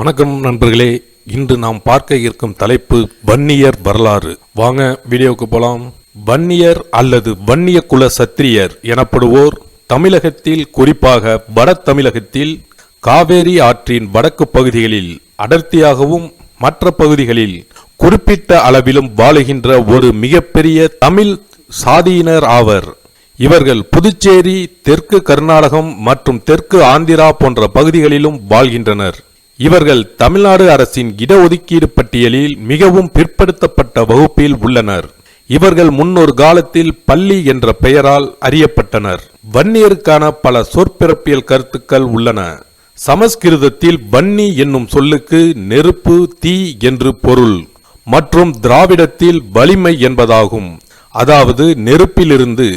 வணக்கம் நண்பர்களே, இன்று நாம் பார்க்க இருக்கும் தலைப்பு வன்னியர் வரலாறு. வாங்க வீடியோவுக்கு போலாம். வன்னியர் அல்லது வன்னிய குல சத்திரியர் எனப்படுவோர் தமிழகத்தில், குறிப்பாக வட தமிழகத்தில் காவேரி ஆற்றின் வடக்கு பகுதிகளில் அடர்த்தியாகவும் மற்ற பகுதிகளில் குறிப்பிட்ட அளவிலும் வாழுகின்ற ஒரு மிகப்பெரிய தமிழ் சாதியினர் ஆவர். இவர்கள் புதுச்சேரி, தெற்கு கர்நாடகம் மற்றும் தெற்கு ஆந்திரா போன்ற பகுதிகளிலும் வாழ்கின்றனர். இவர்கள் தமிழ்நாடு அரசின் இடஒதுக்கீடு பட்டியலில் மிகவும் பிற்படுத்தப்பட்ட வகுப்பில் உள்ளனர். இவர்கள் முன்னொரு காலத்தில் பள்ளி என்ற பெயரால் அறியப்பட்டனர். வன்னியருக்கான பல சொற்பிறப்பியல் கருத்துக்கள் உள்ளன. சமஸ்கிருதத்தில் வன்னி என்னும் சொல்லுக்கு நெருப்பு, தீ என்று பொருள் மற்றும் திராவிடத்தில் வலிமை என்பதாகும். அதாவது நெருப்பிலிருந்து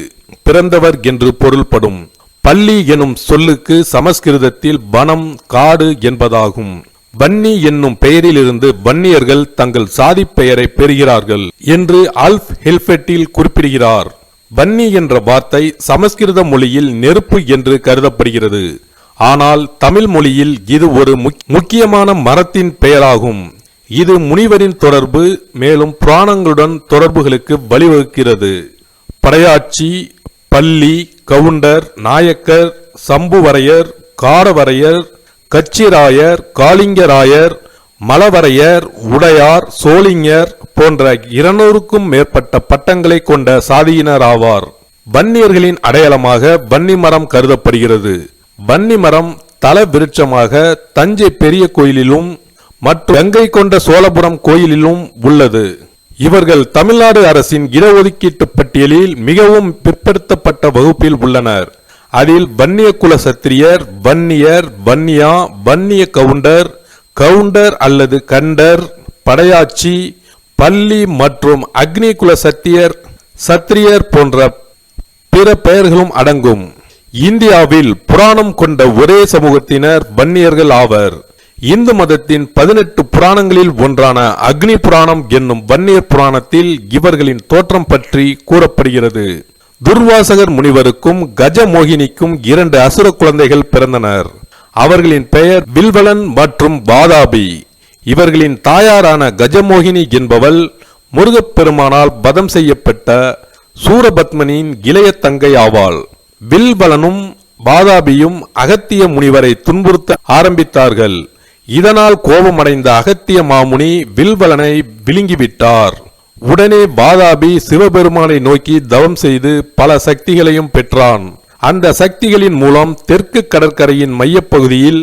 பிறந்தவர் என்று பொருள்படும். பள்ளி எனும் சொல்லுக்கு சமஸ்கிருதத்தில் வனம், காடு என்பதாகும். வன்னி என்னும் பெயரிலிருந்து வன்னியர்கள் தங்கள் சாதி பெயரை பெறுகிறார்கள் என்று ஆல்ஃப் ஹெல்ஃபெட்டில் குறிப்பிடுகிறார். வன்னி என்ற வார்த்தை சமஸ்கிருத மொழியில் நெருப்பு என்று கருதப்படுகிறது. ஆனால் தமிழ் மொழியில் இது ஒரு முக்கியமான மரத்தின் பெயராகும். இது முனிவரின் தொடர்பு, மேலும் புராணங்களுடன் தொடர்புகளுக்கு வழிவகுக்கிறது. படையாச்சி, பள்ளி, கவுண்டர், நாயக்கர், சம்புவரையர், காடவரையர், கச்சிராயர், காளிங்கராயர், மலவரையர், உடையார், சோளிங்கர் போன்ற 200க்கும் மேற்பட்ட பட்டங்களை கொண்ட சாதியினர் ஆவார். வன்னியர்களின் அடையாளமாக வன்னி மரம் கருதப்படுகிறது. வன்னி மரம் தல விருட்சமாக தஞ்சை பெரிய கோயிலிலும் மற்றும் கங்கை கொண்ட சோழபுரம் கோயிலிலும் உள்ளது. இவர்கள் தமிழ்நாடு அரசின் இடஒதுக்கீட்டு பட்டியலில் மிகவும் பிற்படுத்தப்பட்ட வகுப்பில் உள்ளனர். அதில் வன்னிய குல சத்திரியர், வன்னியர், வன்னியா, வன்னிய கவுண்டர், கவுண்டர் அல்லது கண்டர், படையாச்சி, பள்ளி மற்றும் அக்னி குல சத்திரியர் போன்ற பிற பெயர்களும் அடங்கும். இந்தியாவில் புராணம் கொண்ட ஒரே சமூகத்தினர் வன்னியர்கள் ஆவர். இந்து மதத்தின் 18 புராணங்களில் ஒன்றான அக்னி புராணம் என்னும் வன்னியர் புராணத்தில் இவர்களின் தோற்றம் பற்றி கூறப்படுகிறது. துர்வாசகர் முனிவருக்கும் கஜமோகினிக்கும் 2 அசுர குழந்தைகள் பிறந்தனர். அவர்களின் பெயர் வில்வலன் மற்றும் வாதாபி. இவர்களின் தாயாரான கஜமோகினி என்பவள் முருகப்பெருமானால் வதம் செய்யப்பட்ட சூரபத்மனின் இளைய தங்கை ஆவாள். வில்வலனும் வாதாபியும் அகத்திய முனிவரை துன்புறுத்த ஆரம்பித்தார்கள். இதனால் கோபமடைந்த அகத்திய மாமுனி வில்வலனை விழுங்கிவிட்டார். உடனே வாதாபி சிவபெருமானை நோக்கி தவம் செய்து பல சக்திகளையும் பெற்றான். அந்த சக்திகளின் மூலம் தெற்கு கடற்கரையின் மையப்பகுதியில்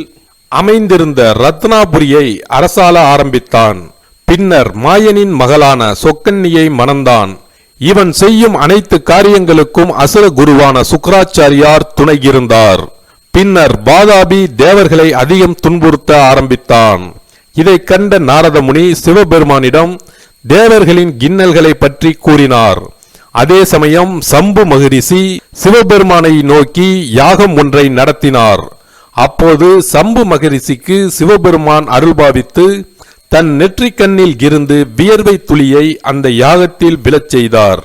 அமைந்திருந்த ரத்னாபுரியை அரசாள ஆரம்பித்தான். பின்னர் மாயனின் மகளான சொக்கன்னியை மணந்தான். இவன் செய்யும் அனைத்து காரியங்களுக்கும் அசுர குருவான சுக்கராச்சாரியார் துணை இருந்தார். பின்னர் வாதாபி தேவர்களை அதிகம் துன்புறுத்த ஆரம்பித்தான். இதை கண்ட நாரதமுனி சிவபெருமானிடம் தேவர்களின் இன்னல்களை பற்றி கூறினார். அதே சமயம் சம்பு மகரிஷி சிவபெருமானை நோக்கி யாகம் ஒன்றை நடத்தினார். அப்போது சம்பு மகரிஷிக்கு சிவபெருமான் அருள்பாவித்து தன் நெற்றிக்கண்ணில் இருந்து வியர்வை துளியை அந்த யாகத்தில் விழச் செய்தார்.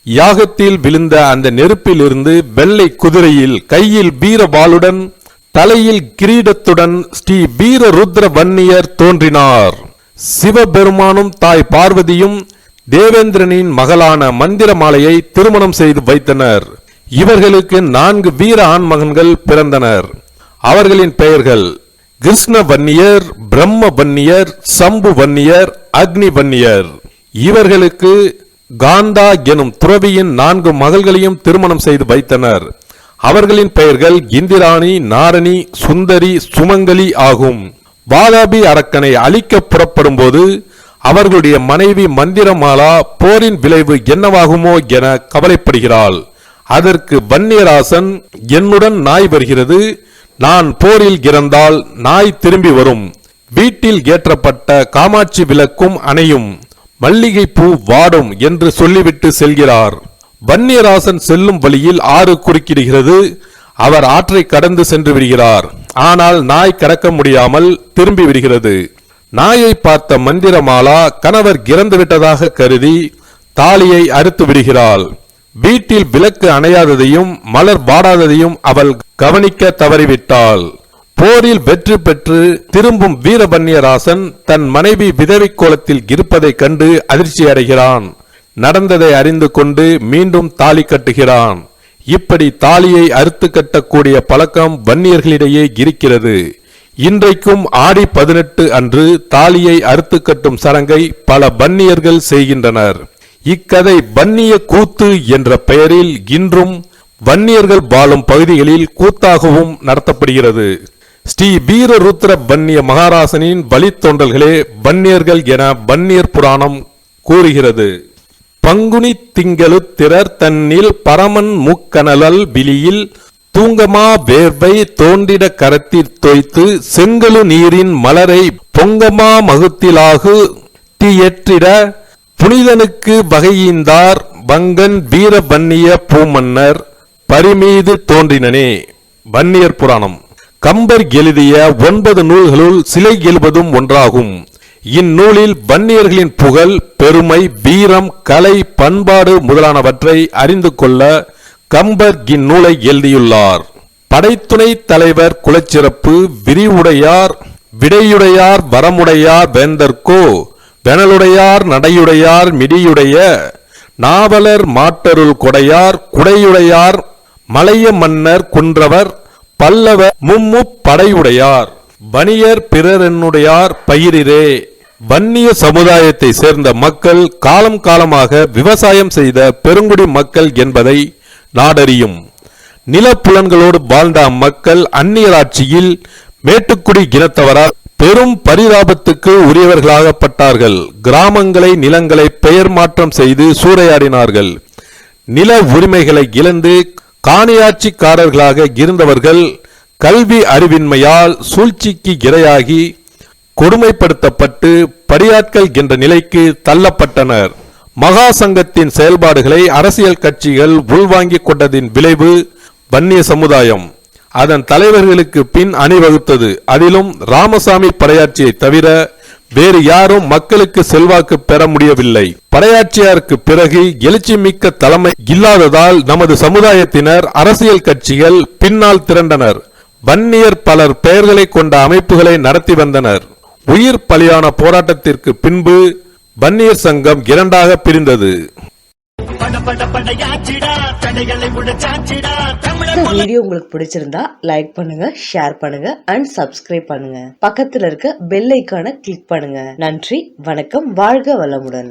யாகத்தில் விழுந்த அந்த நெருப்பிலிருந்து வெள்ளை குதிரையில், கையில் வீரவாளுடன், தலையில் கிரீடத்துடன் ஸ்ரீ வீரருத்ர வன்னியர் தோன்றினார். சிவபெருமானும் தாய் பார்வதியும் தேவேந்திரனின் மகளான மந்திரமாலையை திருமணம் செய்து வைத்தனர். இவர்களுக்கு 4 வீர ஆண்மகன்கள் பிறந்தனர். அவர்களின் பெயர்கள் கிருஷ்ண வன்னியர், பிரம்ம வன்னியர், சம்பு வன்னியர், அக்னி வன்னியர். இவர்களுக்கு காந்தா எனும் துறவியின் 4 மகள்களையும் திருமணம் செய்து வைத்தனர். அவர்களின் பெயர்கள் இந்திராணி, நாரணி, சுந்தரி, சுமங்கலி ஆகும். வாதாபி அரக்கனை அழிக்க புறப்படும் போது அவர்களுடைய மனைவி மந்திரமாலா போரின் விளைவு என்னவாகுமோ என கவலைப்படுகிறாள். அதற்கு வன்னியராசன், என்னுடன் நாய் வருகிறது, நான் போரில் இறந்தால் நாய் திரும்பி வரும், வீட்டில் ஏற்றப்பட்ட காமாட்சி விளக்கும் அணையும், மல்லிகை பூ வாடும் என்று சொல்லிவிட்டு செல்கிறார். வன்னியராசன் செல்லும் வழியில் ஆறு குறுக்கிடுகிறது. அவர் ஆற்றை கடந்து சென்று விடுகிறார். ஆனால் நாய் கடக்க முடியாமல் திரும்பி விடுகிறது. நாயை பார்த்த மந்திரமாலா கணவர் இறந்து விட்டதாக கருதி தாலியை அறுத்து விடுகிறாள். வீட்டில் விளக்கு அணையாததையும் மலர் வாடாததையும் அவள் கவனிக்க தவறிவிட்டாள். போரில் வெற்றி பெற்று திரும்பும் வீரபன்னியராசன் தன் மனைவி விதவை கோலத்தில் இருப்பதைக் கண்டு அதிர்ச்சி அடைகிறான். நடந்ததை அறிந்து கொண்டு மீண்டும் தாலி கட்டுகிறான். இப்படி தாலியை அறுத்து கட்டக்கூடிய பழக்கம் வன்னியர்களிடையே இருக்கிறது. இன்றைக்கும் ஆடி 18 அன்று தாலியை அறுத்து கட்டும் சடங்கை பல வன்னியர்கள் செய்கின்றனர். இக்கதை வன்னிய கூத்து என்ற பெயரில் இன்றும் வன்னியர்கள் வாழும் பகுதிகளில் கூத்தாகவும் நடத்தப்படுகிறது. ஸ்ரீ வீரருத்ர வன்னிய மகாராசனின் வழித்தோன்றல்களே வன்னியர்கள் என வன்னியர் புராணம் கூறுகிறது. பங்குனி திங்களுத்திரர் தன்னில் பரமன் முக்கனலல் விழியில் தூங்கமா வேர்வை தோன்றிட கரத்தில் தோய்த்து செங்கழு நீரின் மலரை பொங்கமா மகுத்திலாகு தீயற்றிட புனிதனுக்கு வகையீந்தார் வங்கன் வீர வன்னிய பூமன்னர் பரிமீது தோன்றினனே. வன்னியர் புராணம். கம்பர் எழுதிய 9 நூல்களுள் சிலை எழுவதும் ஒன்றாகும். இந்நூலில் வன்னியர்களின் புகழ், பெருமை, வீரம், கலை, பண்பாடு முதலானவற்றை அறிந்து கொள்ள கம்பர் இந்நூலை எழுதியுள்ளார். படைத்துணை தலைவர் குலச்சிறப்பு விரிவுடையார் விடையுடையார் வரமுடையார் வேந்தர்கோ வெனலுடையார் நடையுடையார் மிடியுடைய நாவலர் மாட்டருள் கொடையார் குடையுடையார் மலைய மன்னர் குன்றவர் பல்லவ படையுடையார் வணியர் பிறரென்னுடையார் பயிரிரே. வன்னிய சமுதாயத்தை சேர்ந்த மக்கள் காலம் காலமாக விவசாயம் செய்த பெருங்குடி மக்கள் என்பதை நாடறியும். நிலப்புலன்களோடு வாழ்ந்த அம்மக்கள் அந்நியராட்சியில் மேட்டுக்குடி இனத்தவரால் பெரும் பரிதாபத்துக்கு உரியவர்களாகப்பட்டார்கள். கிராமங்களை நிலங்களை பெயர் மாற்றம் செய்து சூறையாடினார்கள். நில உரிமைகளை இழந்து காணியாட்சிக்காரர்களாக இருந்தவர்கள் கல்வி அறிவின்மையால் சூழ்ச்சிக்கு இரையாகி கொடுமைப்படுத்தப்பட்டு படியாட்கள் என்ற நிலைக்கு தள்ளப்பட்டனர். மகா சங்கத்தின் செயல்பாடுகளை அரசியல் கட்சிகள் உள்வாங்கிக் கொண்டதின் விளைவு வன்னிய சமுதாயம் அதன் தலைவர்களுக்கு பின் அணிவகுத்தது. அதிலும் ராமசாமி படையாட்சியை தவிர வேறு யாரும் மக்களுக்கு செல்வாக்கு பெற முடியவில்லை. படையாட்சியாருக்கு பிறகு எழுச்சி மிக்க தலைமை இல்லாததால் நமது சமுதாயத்தினர் அரசியல் கட்சிகள் பின்னால் திரண்டனர். வன்னியர் பலர் பெயர்களை கொண்ட அமைப்புகளை நடத்தி வந்தனர். உயிர் பலியான போராட்டத்திற்கு பின்பு வன்னியர் சங்கம் 2ஆக பிரிந்தது. இந்த வீடியோ உங்களுக்கு பிடிச்சிருந்தா லைக் பண்ணுங்க, ஷேர் பண்ணுங்க அண்ட் சப்ஸ்கிரைப் பண்ணுங்க. பக்கத்துல இருக்க பெல் ஐகானை கிளிக் பண்ணுங்க. நன்றி, வணக்கம், வாழ்க வளமுடன்.